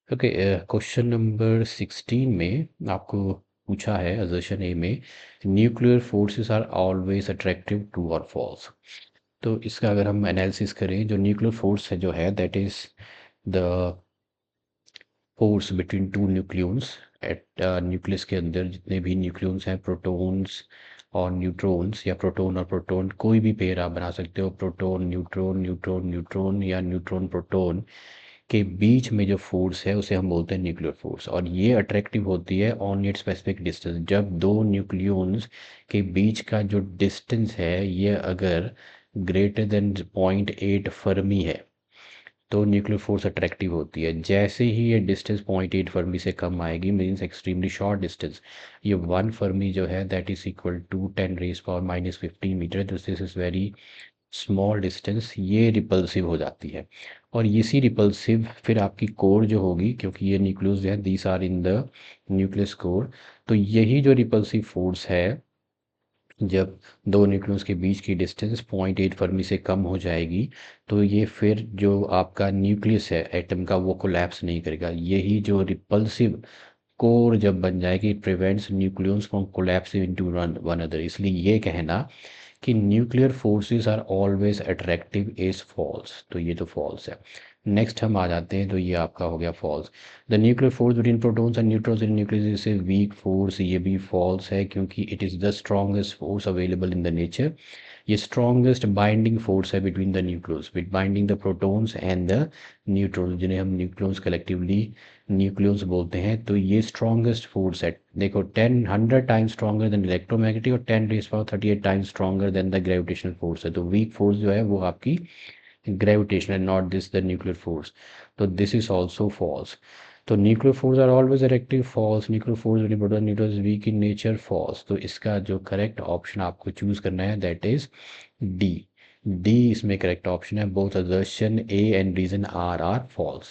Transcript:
Okay, question number 16 में आपको पूछा है असर्शन ए में nuclear forces are always attractive true और फॉल्स। तो इसका अगर हम एनालिसिस करें, जो न्यूक्लियर फोर्स है जो है that is the force between two nucleons at nucleus के अंदर जितने भी न्यूक्लियंस हैं, प्रोटॉन्स और न्यूट्रॉन्स, या प्रोटॉन और प्रोटॉन कोई भी पेयर आप बना सकते हो, प्रोटॉन न्यूट्रॉन न्यूट्रॉन न्यूट्रॉन या न्यूट्रॉन प्रोटॉन के बीच में जो फोर्स है उसे हम बोलते हैं न्यूक्लियर फोर्स। और ये अट्रैक्टिव होती है ऑन इट स्पेसिफिक डिस्टेंस। जब दो न्यूक्लियंस के बीच का जो डिस्टेंस है ये अगर ग्रेटर देन 0.8 फर्मी है तो न्यूक्लियर फोर्स अट्रैक्टिव होती है। जैसे ही ये डिस्टेंस 0.8 फर्मी से कम आएगी, मीन्स एक्सट्रीमली शॉर्ट डिस्टेंस, ये 1 फर्मी जो है that is equal to 10⁻⁻15 metre, this is very small distance, ये रिपल्सिव हो जाती है। और इसी रिपल्सिव फिर आपकी कोर जो होगी, क्योंकि ये न्यूक्लियस जो है these are in the nucleus core, तो यही जो रिपल्सिव फोर्स है जब दो न्यूक्लियस के बीच की डिस्टेंस 0.8 फर्मी से कम हो जाएगी तो ये फिर जो आपका न्यूक्लियस है एटम का वो कोलैप्स नहीं करेगा। यही जो रिपल्सिव कोर जब बन जाएगी it prevents nucleus from collapsing into one other. इसलिए ये कहना कि nuclear forces are always attractive is false, तो ये तो फॉल्स है। नेक्स्ट हम आ जाते हैं, तो ये आपका हो गया false. The nuclear force between protons and neutrons in nucleus is weak force, ये भी फॉल्स है क्योंकि it is the strongest force available in the nature. ये स्ट्रॉन्गेस्ट बाइंडिंग फोर्स है between the nucleus, with binding the protons and the neutrons, जिन्हें हम nucleus collectively nucleus बोलते हैं। तो ये स्ट्रॉन्गेस्ट फोर्स है, देखो 100 टाइम्स स्ट्रॉन्गर देन इलेक्ट्रोमैग्नेटिक और 10⁻38 times stronger than the gravitational force है। तो वीक फोर्स जो है वो आपकी gravitational, not this the nuclear force. तो दिस इज ऑल्सो फॉल्स। तो nuclear force are always attractive, false. Nuclear force nuclear is weak in nature, false. तो इसका जो करेक्ट ऑप्शन आपको चूज करना है दैट इज डी। डी इसमें correct option है। Both assertion A and reason are false.